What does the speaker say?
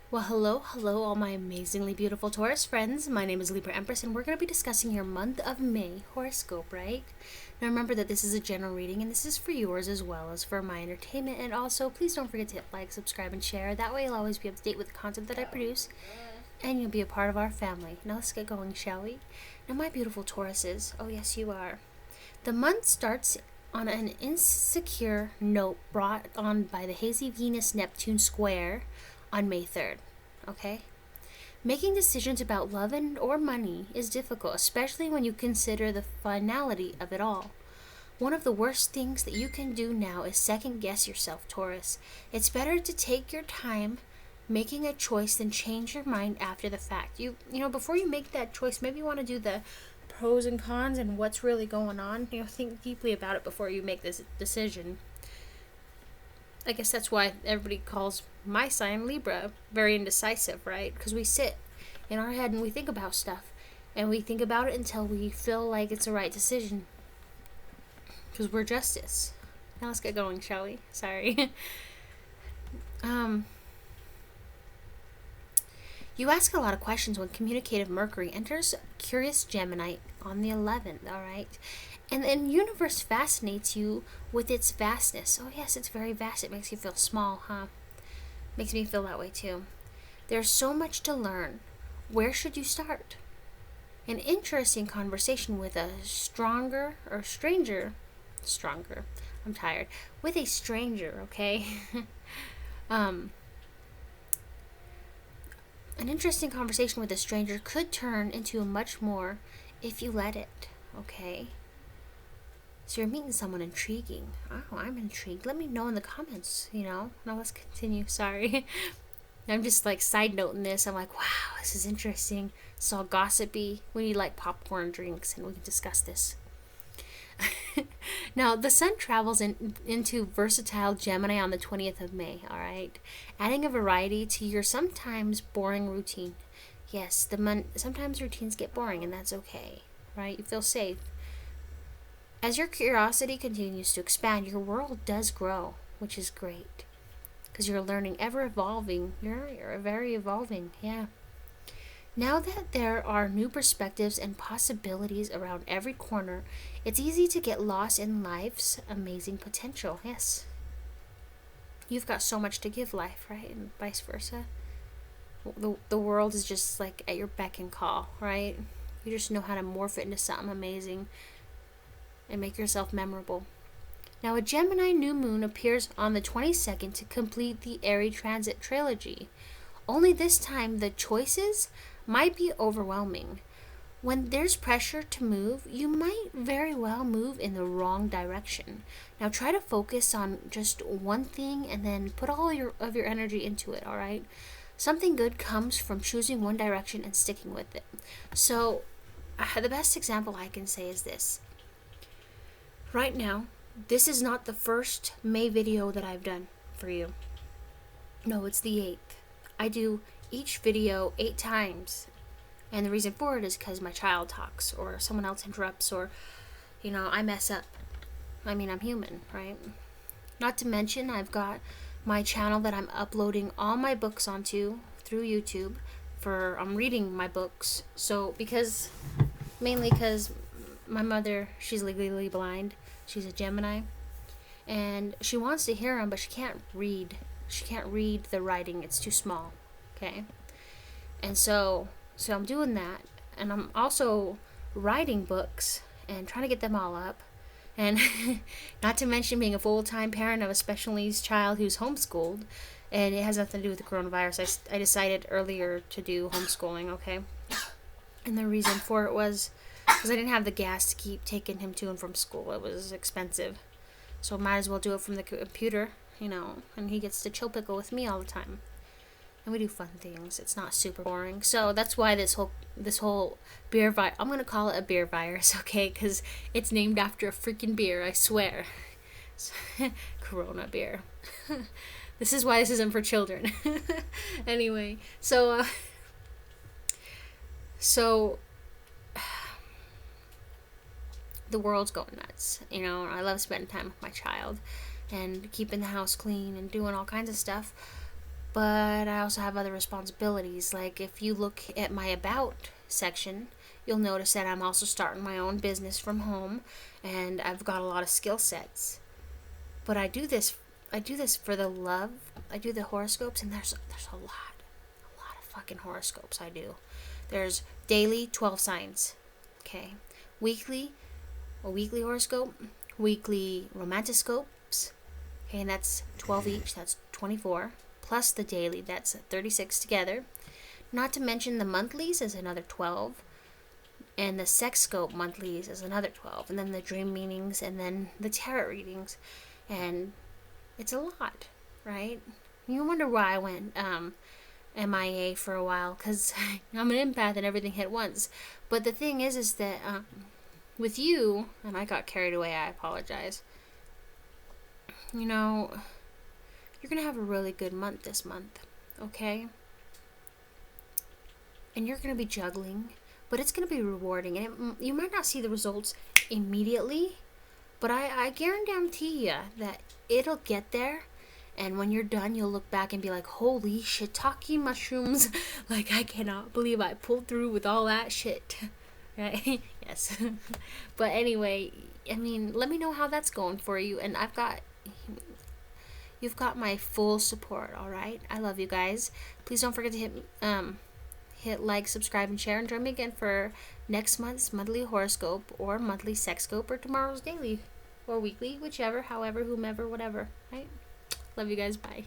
Well, hello, all my amazingly beautiful Taurus friends. My name is Libra Empress, and we're going to be discussing your month of May horoscope, right? Now, remember that this is a general reading, and this is for yours as well as for my entertainment. And also, please don't forget to hit like, subscribe, and share. That way, you'll always be up to date with the content that I produce, and you'll be a part of our family. Now, let's get going, shall we? Now, my beautiful Tauruses, oh, yes, you are. The month starts on an insecure note brought on by the hazy Venus Neptune square on May 3rd. Okay? Making decisions about love and or money is difficult, especially when you consider the finality of it all. One of the worst things that you can do now is second guess yourself, Taurus. It's better to take your time making a choice than change your mind after the fact. Before you make that choice, maybe you want to do the pros and cons and what's really going on. Think deeply about it before you make this decision. I guess that's why everybody calls my sign Libra very indecisive, right? Because we sit in our head and we think about stuff. And we think about it until we feel like it's the right decision. Because we're justice. Now let's get going, shall we? Sorry. You ask a lot of questions when communicative Mercury enters curious Gemini on the 11th, alright? And the universe fascinates you with its vastness. Oh, yes, it's very vast. It makes you feel small, huh? Makes me feel that way, too. There's so much to learn. Where should you start? An interesting conversation with a stranger. I'm tired. With a stranger, okay? An interesting conversation with a stranger could turn into much more if you let it, okay? So you're meeting someone intriguing. Oh, I'm intrigued. Let me know in the comments, Now let's continue. Sorry. I'm just side noting this. I'm like, wow, this is interesting. It's all gossipy. We need popcorn drinks and we can discuss this. Now, the sun travels into versatile Gemini on the 20th of May, alright? Adding a variety to your sometimes boring routine. Yes, sometimes routines get boring and that's okay, right? You feel safe. As your curiosity continues to expand, your world does grow, which is great. Because you're learning, ever evolving. You're very evolving, yeah. Now that there are new perspectives and possibilities around every corner, it's easy to get lost in life's amazing potential, yes. You've got so much to give life, right? And vice versa. The world is just at your beck and call, right? You just know how to morph it into something amazing and make yourself memorable. Now, a Gemini new moon appears on the 22nd to complete the Airy transit trilogy. Only this time, the choices might be overwhelming. When there's pressure to move, you might very well move in the wrong direction. Now, try to focus on just one thing and then put all of your energy into it, all right? Something good comes from choosing one direction and sticking with it. So, the best example I can say is this. Right now, this is not the first May video that I've done for you. No, it's the 8th. I do each video 8 times. And the reason for it is because my child talks or someone else interrupts or, I mess up. I'm human, right? Not to mention, I've got my channel that I'm uploading all my books onto through YouTube I'm reading my books. So, mainly because my mother, she's legally blind. She's a Gemini. And she wants to hear them, but she can't read. She can't read the writing. It's too small. Okay? And so I'm doing that. And I'm also writing books and trying to get them all up. And not to mention being a full-time parent of a special needs child who's homeschooled. And it has nothing to do with the coronavirus. I decided earlier to do homeschooling, okay? And the reason for it was because I didn't have the gas to keep taking him to and from school. It was expensive. So might as well do it from the computer, and he gets to chill pickle with me all the time. And we do fun things. It's not super boring. So that's why this whole beer virus, I'm going to call it a beer virus, okay? Because it's named after a freaking beer, I swear. Corona beer. This is why this isn't for children. Anyway, so the world's going nuts. I love spending time with my child and keeping the house clean and doing all kinds of stuff. but I also have other responsibilities. Like if you look at my about section, you'll notice that I'm also starting my own business from home, and I've got a lot of skill sets. But I do this for the love. I do the horoscopes, and there's a lot of fucking horoscopes I do. There's daily 12 signs. Okay. Weekly, a weekly horoscope, weekly romantiscopes. Okay, and that's 12 each, that's 24. Plus the daily, that's 36 together. Not to mention the monthlies is another 12. And the sex scope monthlies is another 12. And then the dream meanings, and then the tarot readings. And it's a lot, right? You wonder why I went MIA for a while, because I'm an empath and everything hit once. But the thing is that with you, and I got carried away, I apologize. You know, you're going to have a really good month this month, okay? And you're going to be juggling, but it's going to be rewarding. And you might not see the results immediately, but I guarantee you that it'll get there. And when you're done, you'll look back and be like, holy shiitake mushrooms. Like, I cannot believe I pulled through with all that shit. Right? Yes. But anyway, I mean, let me know how that's going for you. And you've got my full support, all right? I love you guys. Please don't forget to hit like, subscribe, and share. And join me again for next month's monthly horoscope or monthly sexscope or tomorrow's daily or weekly, whichever, however, whomever, whatever, right? Love you guys. Bye.